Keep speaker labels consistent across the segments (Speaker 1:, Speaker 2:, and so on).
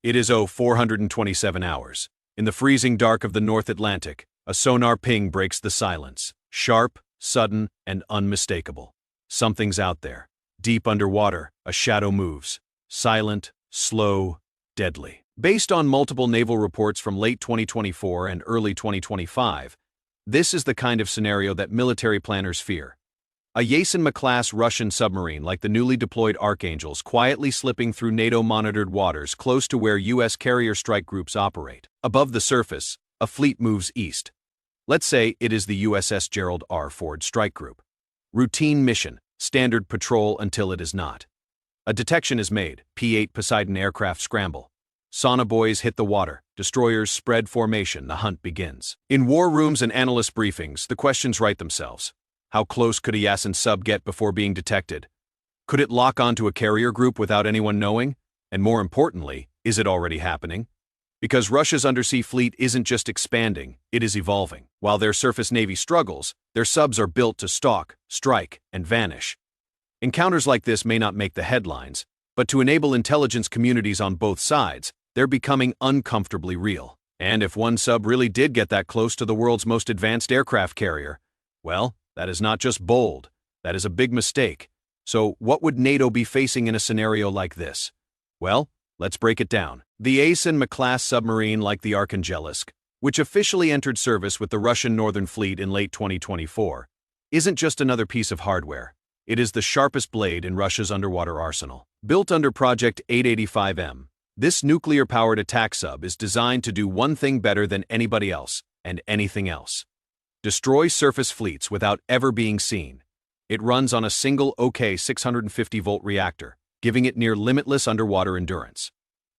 Speaker 1: It is 427 hours. In the freezing dark of the North Atlantic, a sonar ping breaks the silence. Sharp, sudden, and unmistakable. Something's out there. Deep underwater, a shadow moves. Silent, slow, deadly. Based on multiple naval reports from late 2024 and early 2025, this is the kind of scenario that military planners fear. A Yasen-M-class Russian submarine like the newly deployed Archangels quietly slipping through NATO-monitored waters close to where U.S. carrier strike groups operate. Above the surface, a fleet moves east. Let's say it is the USS Gerald R Ford Strike Group. Routine mission, standard patrol until it is not. A detection is made, P-8 Poseidon aircraft scramble. Sonobuoys hit the water, destroyers spread formation, the hunt begins. In war rooms and analyst briefings, the questions write themselves. How close could a Yasen sub get before being detected? Could it lock onto a carrier group without anyone knowing? And more importantly, is it already happening? Because Russia's undersea fleet isn't just expanding, it is evolving. While their surface navy struggles, their subs are built to stalk, strike, and vanish. Encounters like this may not make the headlines, but to enable intelligence communities on both sides, they're becoming uncomfortably real. And if one sub really did get that close to the world's most advanced aircraft carrier, well, that is not just bold, that is a big mistake. So what would NATO be facing in a scenario like this? Well, let's break it down. The Yasen-M-class submarine like the Archangelsk, which officially entered service with the Russian Northern Fleet in late 2024, isn't just another piece of hardware. It is the sharpest blade in Russia's underwater arsenal. Built under Project 885M, this nuclear-powered attack sub is designed to do one thing better than anybody else, and anything else. Destroy surface fleets without ever being seen. It runs on a single OK 650-volt reactor, giving it near limitless underwater endurance.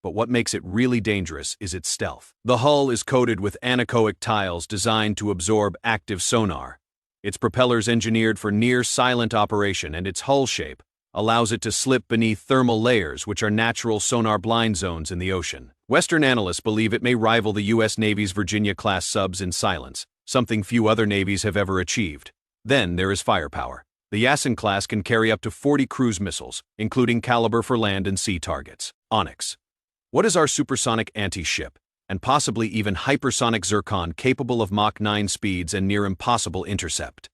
Speaker 1: But what makes it really dangerous is its stealth. The hull is coated with anechoic tiles designed to absorb active sonar. Its propellers engineered for near-silent operation, and its hull shape allows it to slip beneath thermal layers which are natural sonar blind zones in the ocean. Western analysts believe it may rival the U.S. Navy's Virginia-class subs in silence, something few other navies have ever achieved. Then there is firepower. The Yasen class can carry up to 40 cruise missiles, including caliber for land and sea targets. Onyx. What is our supersonic anti-ship, and possibly even hypersonic Zircon capable of Mach 9 speeds and near impossible intercept?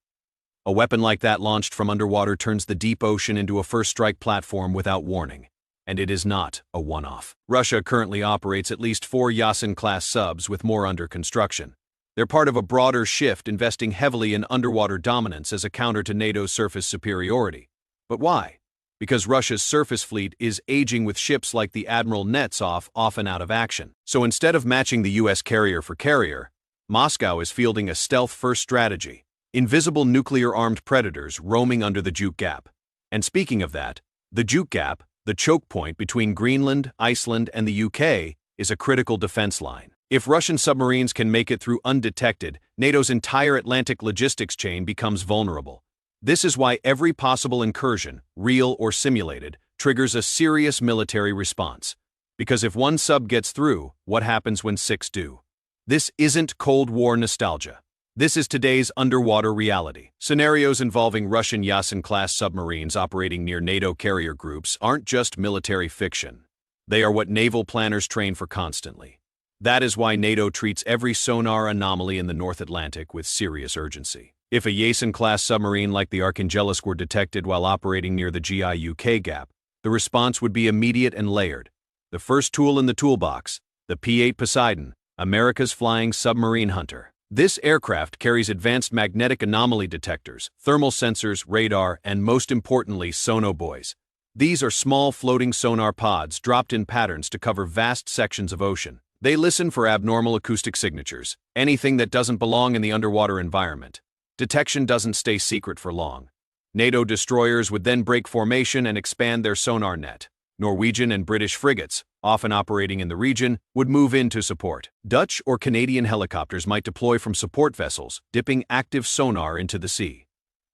Speaker 1: A weapon like that launched from underwater turns the deep ocean into a first strike platform without warning. And it is not a one-off. Russia currently operates at least 4 Yasen-class subs with more under construction. They're part of a broader shift investing heavily in underwater dominance as a counter to NATO's surface superiority. But why? Because Russia's surface fleet is aging with ships like the Admiral Netsov often out of action. So instead of matching the US carrier for carrier, Moscow is fielding a stealth-first strategy. Invisible nuclear-armed predators roaming under the Juke Gap. And speaking of that, the Juke Gap, the choke point between Greenland, Iceland, and the UK, is a critical defense line. If Russian submarines can make it through undetected, NATO's entire Atlantic logistics chain becomes vulnerable. This is why every possible incursion, real or simulated, triggers a serious military response. Because if one sub gets through, what happens when 6 do? This isn't Cold War nostalgia. This is today's underwater reality. Scenarios involving Russian Yasen-class submarines operating near NATO carrier groups aren't just military fiction. They are what naval planners train for constantly. That is why NATO treats every sonar anomaly in the North Atlantic with serious urgency. If a Yasen-class submarine like the Archangelsk were detected while operating near the GI-UK gap, the response would be immediate and layered. The first tool in the toolbox, the P-8 Poseidon, America's flying submarine hunter. This aircraft carries advanced magnetic anomaly detectors, thermal sensors, radar, and most importantly, sonobuoys. These are small floating sonar pods dropped in patterns to cover vast sections of ocean. They listen for abnormal acoustic signatures, anything that doesn't belong in the underwater environment. Detection doesn't stay secret for long. NATO destroyers would then break formation and expand their sonar net. Norwegian and British frigates, often operating in the region, would move in to support. Dutch or Canadian helicopters might deploy from support vessels, dipping active sonar into the sea.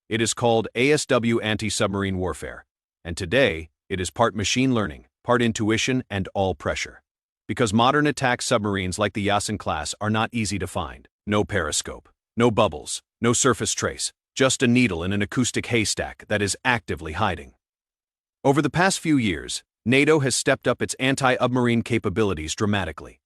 Speaker 1: It is called ASW Anti-Submarine Warfare, and today, it is part machine learning, part intuition, and all pressure. Because modern attack submarines like the Yasen class are not easy to find. No periscope, no bubbles, no surface trace, just a needle in an acoustic haystack that is actively hiding. Over the past few years, NATO has stepped up its anti-submarine capabilities dramatically.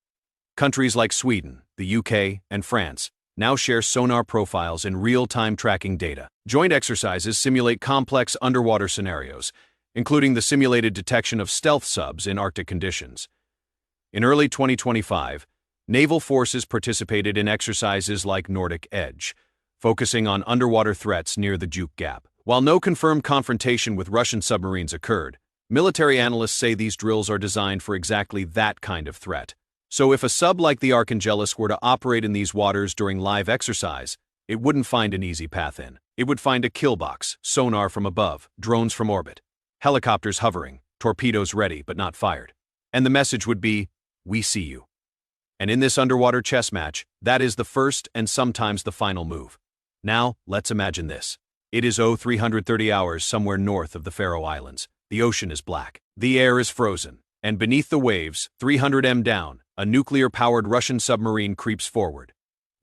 Speaker 1: Countries like Sweden, the UK, and France now share sonar profiles and real-time tracking data. Joint exercises simulate complex underwater scenarios, including the simulated detection of stealth subs in Arctic conditions. In early 2025, naval forces participated in exercises like Nordic Edge, focusing on underwater threats near the Juke Gap. While no confirmed confrontation with Russian submarines occurred, military analysts say these drills are designed for exactly that kind of threat. So if a sub like the Archangelis were to operate in these waters during live exercise, it wouldn't find an easy path in. It would find a kill box, sonar from above, drones from orbit, helicopters hovering, torpedoes ready but not fired. And the message would be, "We see you." And in this underwater chess match, that is the first and sometimes the final move. Now, let's imagine this. It is 0330 hours somewhere north of the Faroe Islands. The ocean is black. The air is frozen. And beneath the waves, 300 m down, a nuclear-powered Russian submarine creeps forward.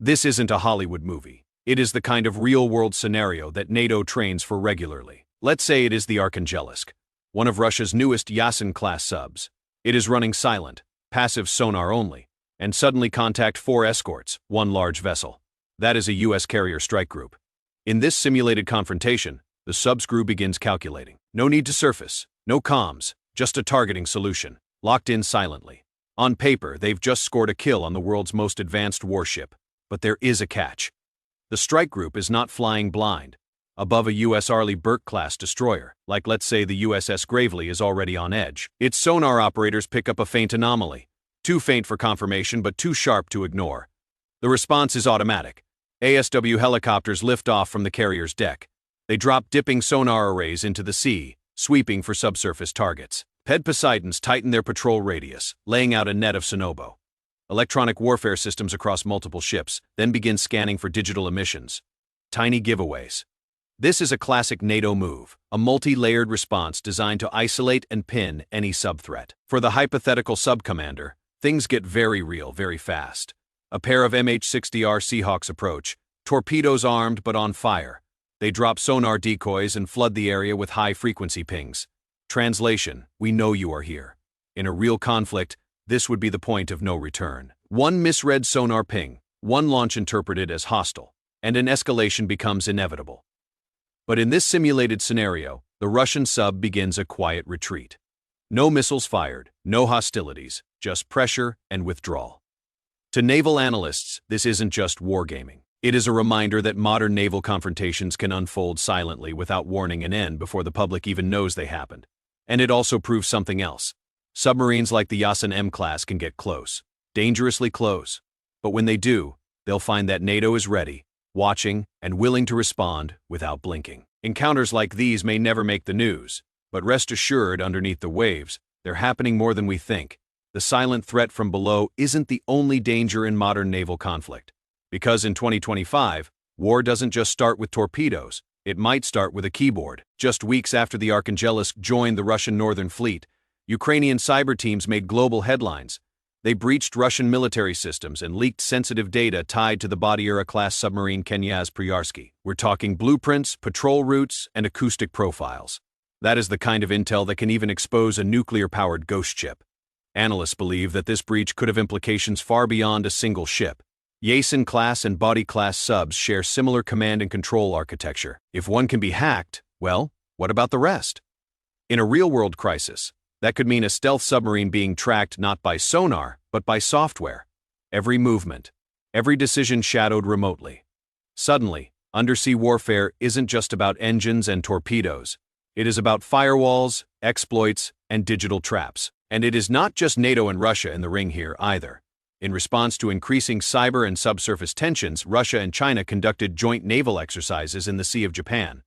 Speaker 1: This isn't a Hollywood movie. It is the kind of real-world scenario that NATO trains for regularly. Let's say it is the Archangelis, one of Russia's newest Yasen-class subs. It is running silent, passive sonar only, and suddenly contact 4 escorts, 1 large vessel. That is a U.S. carrier strike group. In this simulated confrontation, the sub's crew begins calculating. No need to surface, no comms, just a targeting solution, locked in silently. On paper, they've just scored a kill on the world's most advanced warship. But there is a catch. The strike group is not flying blind. Above a U.S. Arleigh Burke-class destroyer, like let's say the USS Gravely is already on edge, its sonar operators pick up a faint anomaly. Too faint for confirmation but too sharp to ignore. The response is automatic. ASW helicopters lift off from the carrier's deck. They drop dipping sonar arrays into the sea, sweeping for subsurface targets. P-8 Poseidons tighten their patrol radius, laying out a net of Sonobo. Electronic warfare systems across multiple ships then begin scanning for digital emissions. Tiny giveaways. This is a classic NATO move, a multi-layered response designed to isolate and pin any sub-threat. For the hypothetical sub-commander, things get very real very fast. A pair of MH-60R Seahawks approach, torpedoes armed but on fire. They drop sonar decoys and flood the area with high-frequency pings. Translation: we know you are here. In a real conflict, this would be the point of no return. One misread sonar ping, one launch interpreted as hostile, and an escalation becomes inevitable. But in this simulated scenario, the Russian sub begins a quiet retreat. No missiles fired, no hostilities, just pressure and withdrawal. To naval analysts, this isn't just wargaming. It is a reminder that modern naval confrontations can unfold silently without warning and end before the public even knows they happened. And it also proves something else. Submarines like the Yasen-M class can get close, dangerously close. But when they do, they'll find that NATO is ready, watching, and willing to respond without blinking. Encounters like these may never make the news, but rest assured, underneath the waves, they're happening more than we think. The silent threat from below isn't the only danger in modern naval conflict. Because in 2025, war doesn't just start with torpedoes, it might start with a keyboard. Just weeks after the Archangelis joined the Russian Northern Fleet, Ukrainian cyber teams made global headlines. They breached Russian military systems and leaked sensitive data tied to the Bodyura-class submarine Knyaz Pryarsky. We're talking blueprints, patrol routes, and acoustic profiles. That is the kind of intel that can even expose a nuclear-powered ghost ship. Analysts believe that this breach could have implications far beyond a single ship. Yasen-class and Body-class subs share similar command and control architecture. If one can be hacked, well, what about the rest? In a real-world crisis, that could mean a stealth submarine being tracked not by sonar, but by software. Every movement, every decision shadowed remotely. Suddenly, undersea warfare isn't just about engines and torpedoes. It is about firewalls, exploits, and digital traps. And it is not just NATO and Russia in the ring here either. In response to increasing cyber and subsurface tensions, Russia and China conducted joint naval exercises in the Sea of Japan.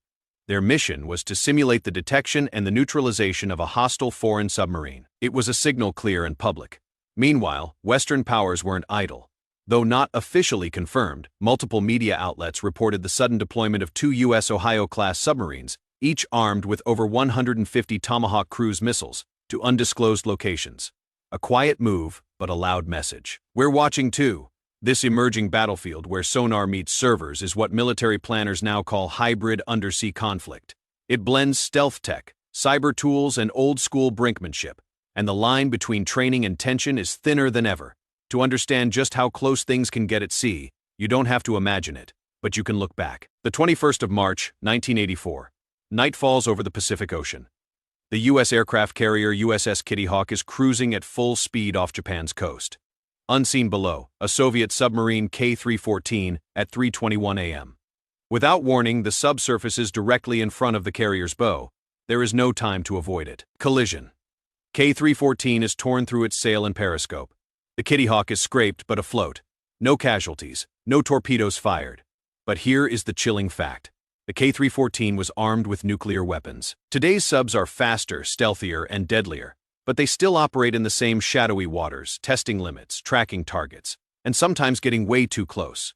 Speaker 1: Their mission was to simulate the detection and the neutralization of a hostile foreign submarine. It was a signal clear and public. Meanwhile, Western powers weren't idle. Though not officially confirmed, multiple media outlets reported the sudden deployment of 2 U.S. Ohio-class submarines, each armed with over 150 Tomahawk cruise missiles, to undisclosed locations. A quiet move, but a loud message. We're watching too. This emerging battlefield where sonar meets servers is what military planners now call hybrid undersea conflict. It blends stealth tech, cyber tools, and old-school brinkmanship. and the line between training and tension is thinner than ever. To understand just how close things can get at sea, you don't have to imagine it, but you can look back. The 21st of March, 1984. Night falls over the Pacific Ocean. The U.S. aircraft carrier USS Kitty Hawk is cruising at full speed off Japan's coast. Unseen below, a Soviet submarine K-314 at 3:21 a.m. Without warning, the sub surfaces directly in front of the carrier's bow. There is no time to avoid it. Collision. K-314 is torn through its sail and periscope. The Kitty Hawk is scraped but afloat. No casualties, no torpedoes fired. But here is the chilling fact. The K-314 was armed with nuclear weapons. Today's subs are faster, stealthier, and deadlier, but they still operate in the same shadowy waters, testing limits, tracking targets, and sometimes getting way too close.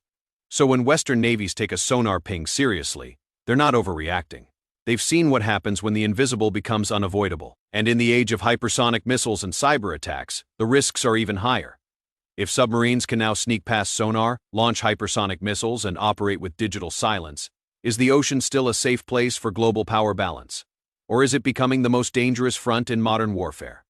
Speaker 1: So when Western navies take a sonar ping seriously, they're not overreacting. They've seen what happens when the invisible becomes unavoidable. And in the age of hypersonic missiles and cyber attacks, the risks are even higher. If submarines can now sneak past sonar, launch hypersonic missiles, and operate with digital silence, is the ocean still a safe place for global power balance? Or is it becoming the most dangerous front in modern warfare?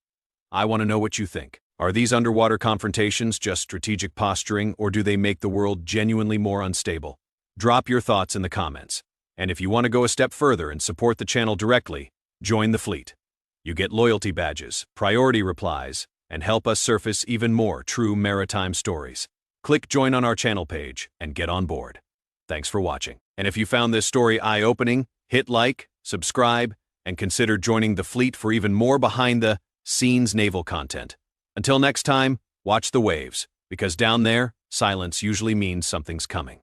Speaker 1: I want to know what you think. Are these underwater confrontations just strategic posturing, or do they make the world genuinely more unstable? Drop your thoughts in the comments. And if you want to go a step further and support the channel directly, join the fleet. You get loyalty badges, priority replies, and help us surface even more true maritime stories. Click join on our channel page and get on board. Thanks for watching. And if you found this story eye-opening, hit like, subscribe, and consider joining the fleet for even more behind-the-scenes naval content. Until next time, watch the waves, because down there, silence usually means something's coming.